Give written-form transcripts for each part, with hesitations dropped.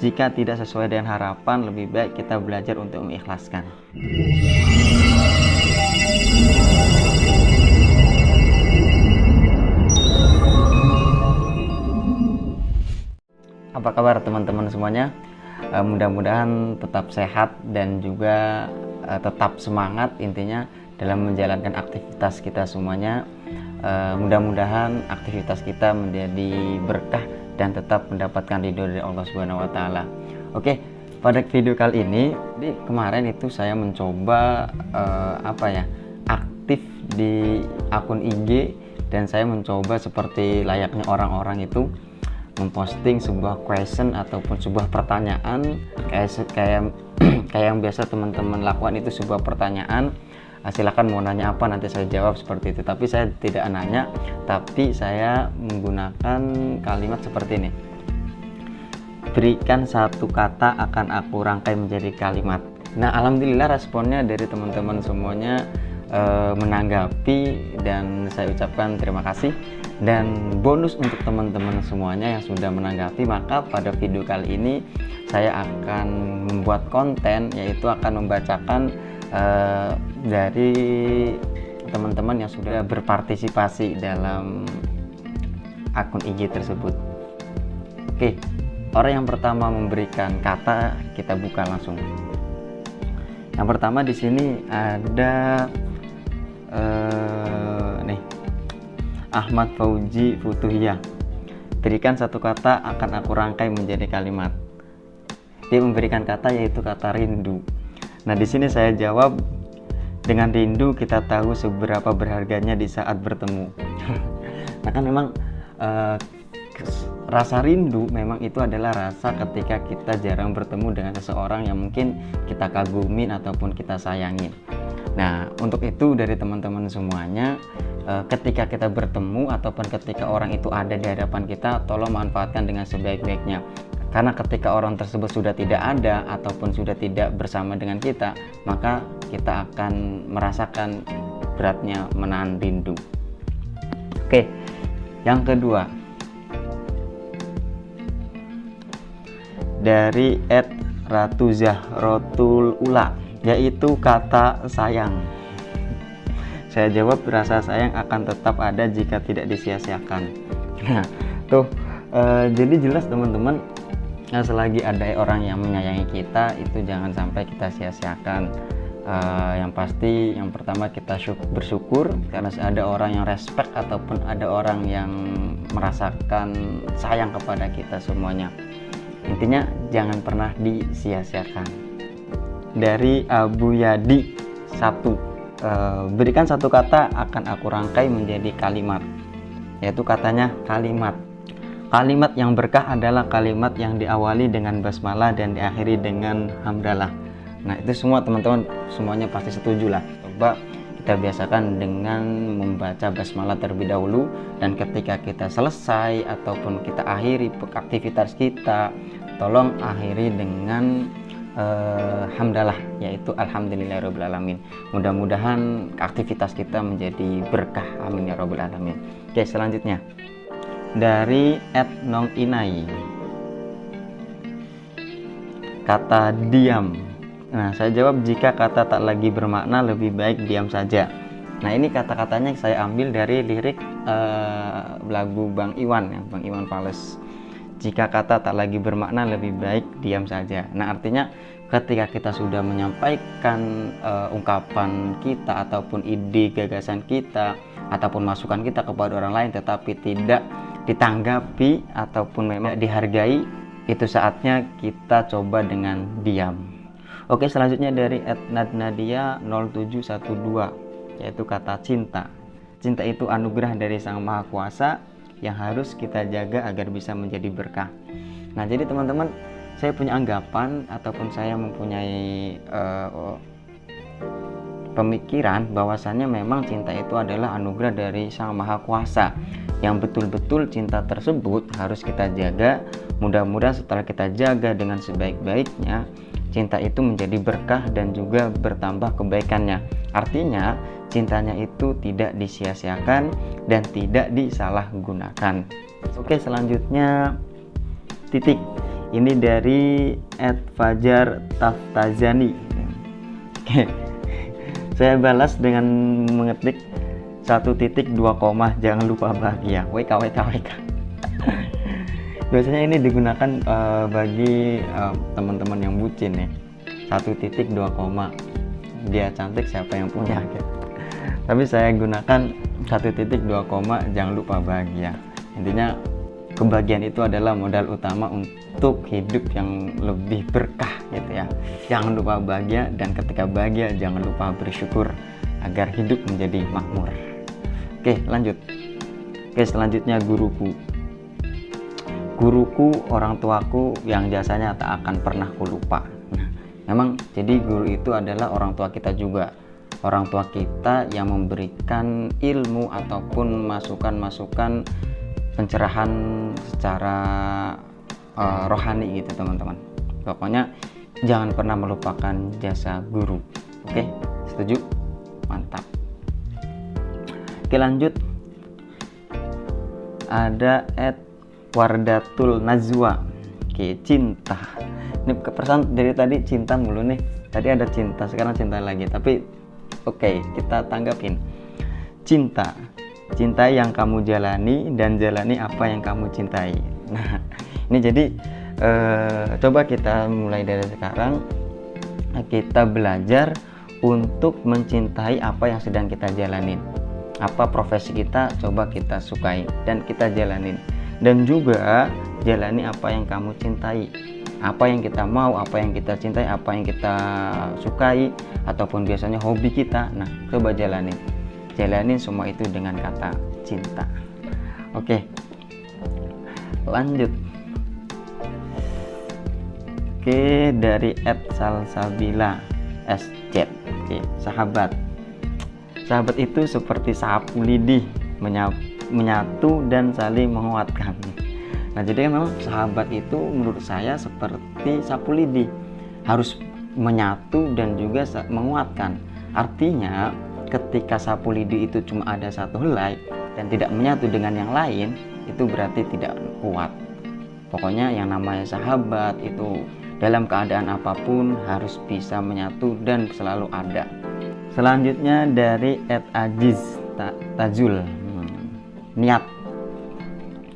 Jika tidak sesuai dengan harapan, lebih baik kita belajar untuk mengikhlaskan. Apa kabar teman-teman semuanya? Mudah-mudahan tetap sehat dan juga tetap semangat intinya dalam menjalankan aktivitas kita semuanya. Mudah-mudahan aktivitas kita menjadi berkah dan tetap mendapatkan ridho dari Allah Subhanahu wa taala. Oke, pada video kali ini, kemarin itu saya mencoba aktif di akun IG, dan saya mencoba seperti layaknya orang-orang itu memposting sebuah question ataupun sebuah pertanyaan kayak yang biasa teman-teman lakukan, itu sebuah pertanyaan. Silakan mau nanya apa, nanti saya jawab seperti itu. Tapi saya tidak nanya, tapi saya menggunakan kalimat seperti ini. Berikan satu kata akan aku rangkai menjadi kalimat. Nah, alhamdulillah responnya dari teman-teman semuanya menanggapi, dan saya ucapkan terima kasih. Dan bonus untuk teman-teman semuanya yang sudah menanggapi, maka pada video kali ini saya akan membuat konten, yaitu akan membacakan dari teman-teman yang sudah berpartisipasi dalam akun IG tersebut. Oke, orang yang pertama memberikan kata, kita buka langsung. Yang pertama di sini ada Ahmad Fauji Futuhiyah. Berikan satu kata akan aku rangkai menjadi kalimat. Dia memberikan kata, yaitu kata rindu. Nah, di sini saya jawab, dengan rindu kita tahu seberapa berharganya di saat bertemu. Nah, kan memang rasa rindu memang itu adalah rasa ketika kita jarang bertemu dengan seseorang yang mungkin kita kagumin ataupun kita sayangin. Nah, untuk itu dari teman-teman semuanya, ketika kita bertemu ataupun ketika orang itu ada di hadapan kita, tolong manfaatkan dengan sebaik-baiknya. Karena ketika orang tersebut sudah tidak ada ataupun sudah tidak bersama dengan kita, maka kita akan merasakan beratnya menahan rindu. Oke, yang kedua dari @ratuzahrotul-ula, yaitu kata sayang. Saya jawab, rasa sayang akan tetap ada jika tidak disia-siakan. Nah, tuh jadi jelas teman-teman, selagi ada orang yang menyayangi kita, itu jangan sampai kita sia-siakan. Yang pasti yang pertama kita bersyukur karena ada orang yang respect ataupun ada orang yang merasakan sayang kepada kita semuanya. Intinya jangan pernah disia-siakan. Dari Abu Yadi 1, berikan satu kata akan aku rangkai menjadi kalimat, yaitu katanya kalimat. Kalimat yang berkah adalah kalimat yang diawali dengan basmalah dan diakhiri dengan hamdalah. Nah, itu semua teman-teman semuanya pasti setuju lah. Coba kita biasakan dengan membaca basmalah terlebih dahulu, dan ketika kita selesai ataupun kita akhiri aktivitas kita, tolong akhiri dengan hamdalah, yaitu alhamdulillahirobbilalamin. Mudah-mudahan aktivitas kita menjadi berkah, amin ya robbal alamin. Oke, selanjutnya dari @nonginai, kata diam. Nah, saya jawab, jika kata tak lagi bermakna lebih baik diam saja. Nah, ini kata-katanya saya ambil dari lirik lagu Bang Iwan, ya, Bang Iwan Fales. Jika kata tak lagi bermakna lebih baik diam saja. Nah, artinya ketika kita sudah menyampaikan ungkapan kita ataupun ide gagasan kita ataupun masukan kita kepada orang lain tetapi tidak ditanggapi ataupun memang dihargai, itu saatnya kita coba dengan diam. Oke, selanjutnya dari @nadnadia0712, yaitu kata cinta. Cinta itu anugerah dari Sang Maha Kuasa yang harus kita jaga agar bisa menjadi berkah. Nah, jadi teman-teman, saya punya anggapan ataupun saya mempunyai pemikiran bahwasannya memang cinta itu adalah anugerah dari Sang Maha Kuasa, yang betul-betul cinta tersebut harus kita jaga. Mudah-mudahan setelah kita jaga dengan sebaik-baiknya, cinta itu menjadi berkah dan juga bertambah kebaikannya. Artinya cintanya itu tidak disia-siakan dan tidak disalahgunakan. Oke, selanjutnya titik, Ini dari @fajar taftazani. Oke, saya balas dengan mengetik 1.2 koma, jangan lupa bahagia. WKWKWK. Biasanya ini digunakan bagi teman-teman yang bucin nih. 1.2 koma, dia cantik siapa yang punya gitu. Tapi saya gunakan 1.2 koma, jangan lupa bahagia. Intinya kebahagiaan itu adalah modal utama untuk hidup yang lebih berkah gitu ya. Jangan lupa bahagia, dan ketika bahagia jangan lupa bersyukur agar hidup menjadi makmur. Oke, lanjut. Oke, selanjutnya guruku. Guruku, orang tuaku yang jasanya tak akan pernah kulupa. Nah, memang jadi guru itu adalah orang tua kita juga. Orang tua kita yang memberikan ilmu ataupun masukan-masukan pencerahan secara rohani gitu teman-teman. Pokoknya jangan pernah melupakan jasa guru. Oke, setuju? Mantap. Oke, lanjut. Ada @wardatul najwa. Oke, cinta. Ini kepersan dari tadi cinta mulu nih. Tadi ada cinta, sekarang cinta lagi. Tapi oke, kita tanggapin. Cinta. Cinta yang kamu jalani dan jalani apa yang kamu cintai. Nah, ini jadi coba kita mulai dari sekarang, kita belajar untuk mencintai apa yang sedang kita jalanin. Apa profesi kita, coba kita sukai dan kita jalanin. Dan juga jalani apa yang kamu cintai. Apa yang kita mau, apa yang kita cintai, apa yang kita sukai, ataupun biasanya hobi kita. Nah, coba jalanin semua itu dengan kata cinta. Oke, lanjut. Oke, dari @salsabila SZ. Oke, sahabat. Sahabat itu seperti sapu lidi, menyatu dan saling menguatkan. Nah, jadi memang sahabat itu menurut saya seperti sapu lidi, harus menyatu dan juga menguatkan. Artinya ketika sapu lidi itu cuma ada satu helai dan tidak menyatu dengan yang lain, itu berarti tidak kuat. Pokoknya yang namanya sahabat itu dalam keadaan apapun harus bisa menyatu dan selalu ada. Selanjutnya dari @ajiz tajul. Niat.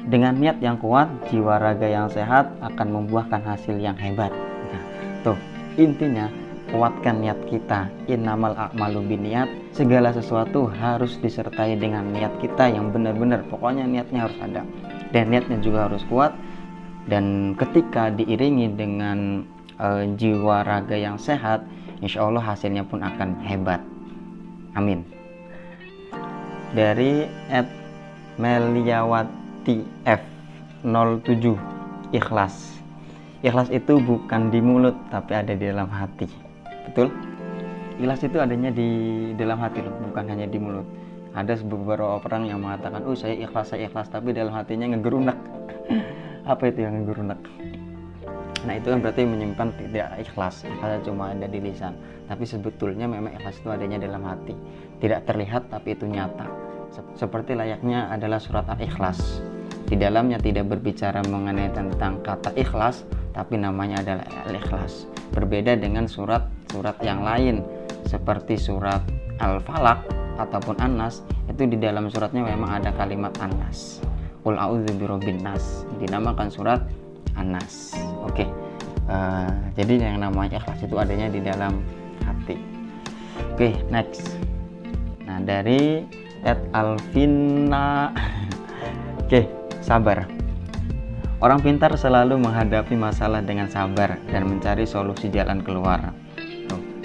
Dengan niat yang kuat, jiwa raga yang sehat akan membuahkan hasil yang hebat. Nah, tuh intinya, kuatkan niat kita. Innamal a'malu binniyat. Segala sesuatu harus disertai dengan niat kita yang benar-benar. Pokoknya niatnya harus ada. Dan niatnya juga harus kuat. Dan ketika diiringi dengan jiwa raga yang sehat, insya Allah hasilnya pun akan hebat. Amin. Dari @meliawati F07. Ikhlas. Ikhlas itu bukan di mulut tapi ada di dalam hati. Betul? Ikhlas itu adanya di dalam hati loh, bukan hanya di mulut. Ada beberapa orang yang mengatakan, "Oh, saya ikhlas," tapi dalam hatinya ngegerunak. Apa itu yang ngegerunak? Nah, itu kan berarti menyimpan tidak ikhlas. Ikhlas cuma ada di lisan, tapi sebetulnya memang ikhlas itu adanya dalam hati. Tidak terlihat tapi itu nyata. Seperti layaknya adalah surat Al-Ikhlas. Di dalamnya tidak berbicara mengenai tentang kata ikhlas, tapi namanya adalah Al-Ikhlas. Berbeda dengan surat-surat yang lain seperti surat Al-Falaq ataupun An-Nas, itu di dalam suratnya memang ada kalimat An-Nas. Qul a'udzu birabbin nas, dinamakan surat An-Nas. Oke. Jadi yang namanya ikhlas itu adanya di dalam hati. Oke, next. Nah, dari @alvina. Oke, sabar. Orang pintar selalu menghadapi masalah dengan sabar dan mencari solusi jalan keluar.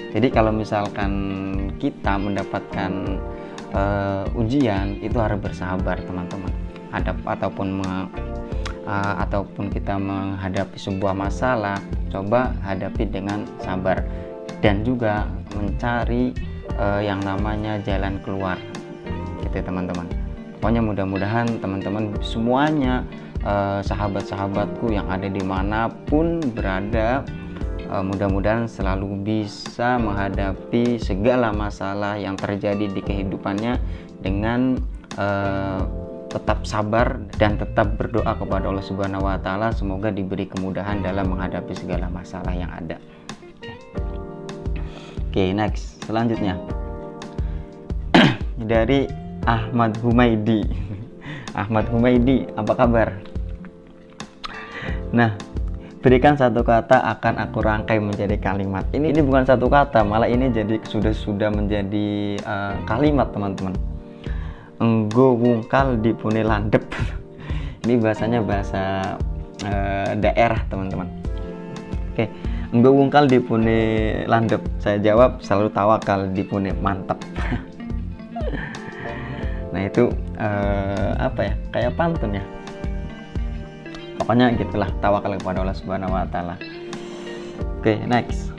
Jadi kalau misalkan kita mendapatkan ujian, itu harus bersabar teman-teman. Ataupun kita menghadapi sebuah masalah, coba hadapi dengan sabar dan juga mencari yang namanya jalan keluar, gitu teman-teman. Pokoknya mudah-mudahan teman-teman semuanya, sahabat-sahabatku yang ada dimanapun berada, mudah-mudahan selalu bisa menghadapi segala masalah yang terjadi di kehidupannya dengan tetap sabar dan tetap berdoa kepada Allah Subhanahu wa taala, semoga diberi kemudahan dalam menghadapi segala masalah yang ada. Oke, next. Selanjutnya dari Ahmad Humaidi. Ahmad Humaidi, apa kabar? Nah, berikan satu kata akan aku rangkai menjadi kalimat. Ini bukan satu kata, malah ini jadi sudah menjadi kalimat, teman-teman. Enggo wungkal dipune landep. Ini bahasanya bahasa daerah, teman-teman. Oke, enggo wungkal dipune landep. Saya jawab selalu tawakal dipune mantep. Nah itu apa ya, kayak pantun ya. Pokoknya gitulah, tawakal kepada Allah Subhanahu wa taala. Oke, next.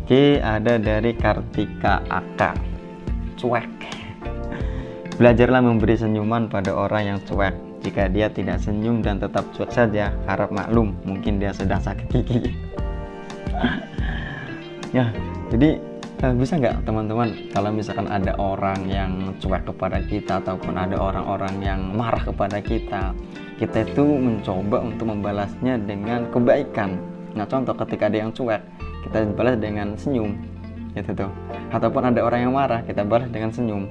Oke, ada dari Kartika Aka. Cuek. Belajarlah memberi senyuman pada orang yang cuek. Jika dia tidak senyum dan tetap cuek saja, harap maklum, mungkin dia sedang sakit gigi. Ya, jadi bisa nggak teman-teman, kalau misalkan ada orang yang cuek kepada kita ataupun ada orang-orang yang marah kepada kita, kita itu mencoba untuk membalasnya dengan kebaikan. Nah, contoh ketika ada yang cuek, kita balas dengan senyum, gitu tuh. Ataupun ada orang yang marah, kita balas dengan senyum,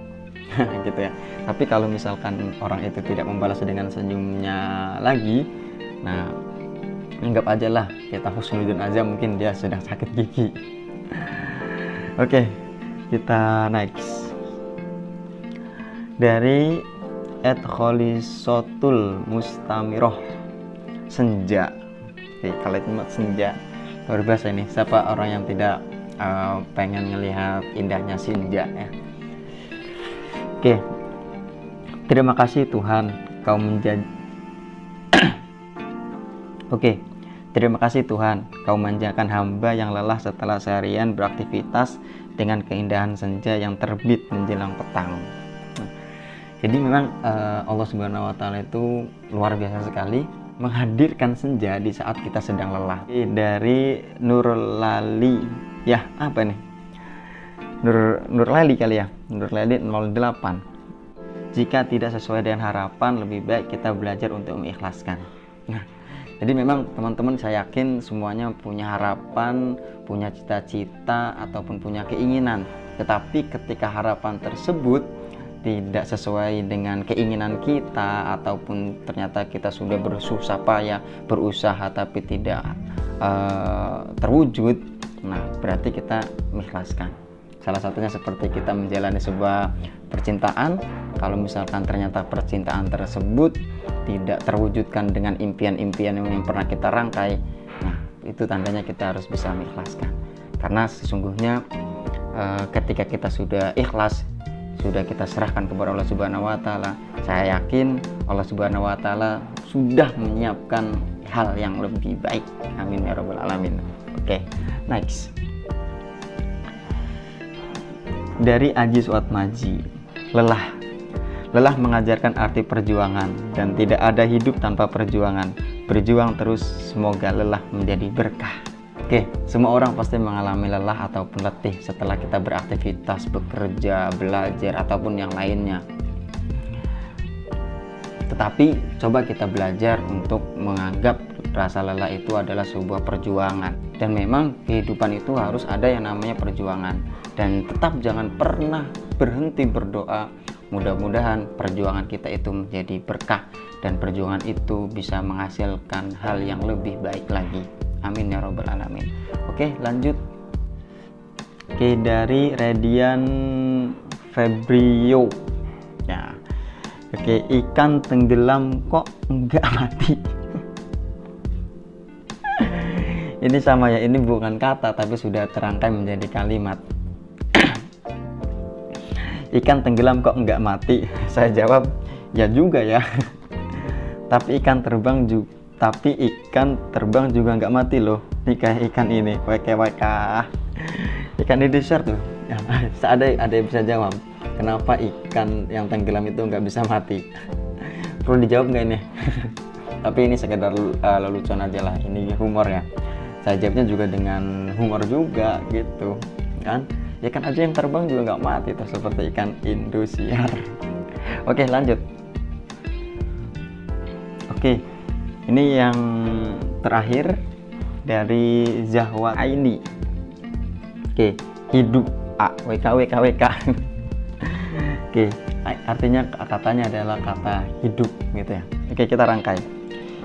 gitu ya. Tapi kalau misalkan orang itu tidak membalas dengan senyumnya lagi, nah anggap aja lah kita husnuzon aja, mungkin dia sedang sakit gigi. Oke, kita next. Dari @kholisotul mustamiroh, senja. Oke, kalimat senja luar biasa ini. Siapa orang yang tidak pengen melihat indahnya senja ya? Oke, terima kasih Tuhan kau menjadi. Oke, terima kasih Tuhan, kau manjakan hamba yang lelah setelah seharian beraktivitas dengan keindahan senja yang terbit menjelang petang. Jadi memang Allah Subhanahu wa taala itu luar biasa sekali menghadirkan senja di saat kita sedang lelah. Dari Nurlali, ya apa nih? Nurlali kali ya, Nurlali 08. Jika tidak sesuai dengan harapan, lebih baik kita belajar untuk mengikhlaskan. Nah, jadi memang teman-teman, saya yakin semuanya punya harapan, punya cita-cita ataupun punya keinginan. Tetapi ketika harapan tersebut tidak sesuai dengan keinginan kita, ataupun ternyata kita sudah bersusah payah berusaha tapi tidak terwujud, nah berarti kita mengikhlaskan. Salah satunya seperti kita menjalani sebuah percintaan, kalau misalkan ternyata percintaan tersebut tidak terwujudkan dengan impian-impian yang pernah kita rangkai, nah itu tandanya kita harus bisa mengikhlaskan. Karena sesungguhnya ketika kita sudah ikhlas, sudah kita serahkan kepada Allah Subhanahu wa taala, saya yakin Allah Subhanahu wa taala sudah menyiapkan hal yang lebih baik. Amin ya rabbal alamin. Oke, next. Dari Aji Suatmaji, lelah mengajarkan arti perjuangan, dan tidak ada hidup tanpa perjuangan. Berjuang terus, semoga lelah menjadi berkah. Oke, semua orang pasti mengalami lelah ataupun letih setelah kita beraktivitas, bekerja, belajar, ataupun yang lainnya. Tetapi coba kita belajar untuk menganggap rasa lelah itu adalah sebuah perjuangan. Dan memang kehidupan itu harus ada yang namanya perjuangan. Dan tetap jangan pernah berhenti berdoa. Mudah-mudahan perjuangan kita itu menjadi berkah, dan perjuangan itu bisa menghasilkan hal yang lebih baik lagi. Amin ya rabbal alamin. Oke, lanjut. Oke, dari Radian Febrio. Ya. Oke, ikan tenggelam kok enggak mati. Ini sama ya, ini bukan kata tapi sudah terangkai menjadi kalimat. Ikan tenggelam kok enggak mati? Saya jawab, ya juga ya. Tapi ikan terbang juga enggak mati loh. Ini kayak ikan ini, WK. Ikan di dessert tuh. Ya, ada yang bisa jawab, kenapa ikan yang tenggelam itu enggak bisa mati? Perlu dijawab nggak ini? Tapi ini sekedar lelucon aja lah, ini humor ya. Saya jawabnya juga dengan humor juga gitu kan. Ikan aja yang terbang juga nggak mati tuh, seperti ikan Indosiar. Oke, lanjut. Oke, ini yang terakhir dari Zahwa Aini. Oke, hidup WKWKWK. Oke, artinya katanya adalah kata hidup gitu ya. Oke, kita rangkai.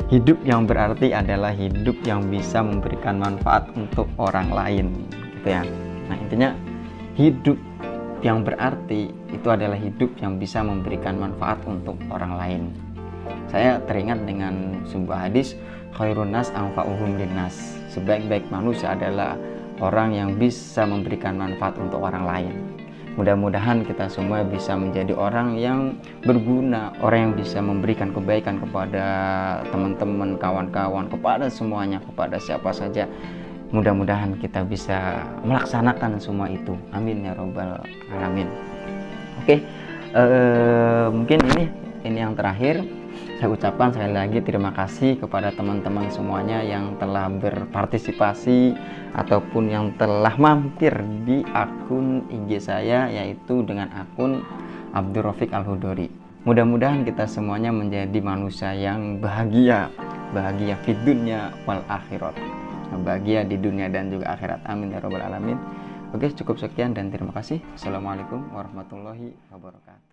Hidup yang berarti adalah hidup yang bisa memberikan manfaat untuk orang lain gitu ya. Nah, intinya hidup yang berarti itu adalah hidup yang bisa memberikan manfaat untuk orang lain. Saya teringat dengan sebuah hadis, khairun nas anfa'uhum linnas. Sebaik-baik manusia adalah orang yang bisa memberikan manfaat untuk orang lain. Mudah-mudahan kita semua bisa menjadi orang yang berguna, orang yang bisa memberikan kebaikan kepada teman-teman, kawan-kawan, kepada semuanya, kepada siapa saja. Mudah-mudahan kita bisa melaksanakan semua itu. Amin ya robbal alamin. Oke, mungkin ini yang terakhir. Saya ucapkan sekali lagi terima kasih kepada teman-teman semuanya yang telah berpartisipasi ataupun yang telah mampir di akun IG saya, yaitu dengan akun Abdurrafiq Al-Hudori. Mudah-mudahan kita semuanya menjadi manusia yang bahagia di dunia wal akhirat, bahagia di dunia dan juga akhirat. Amin ya robbal alamin. Oke, cukup sekian dan terima kasih. Assalamualaikum warahmatullahi wabarakatuh.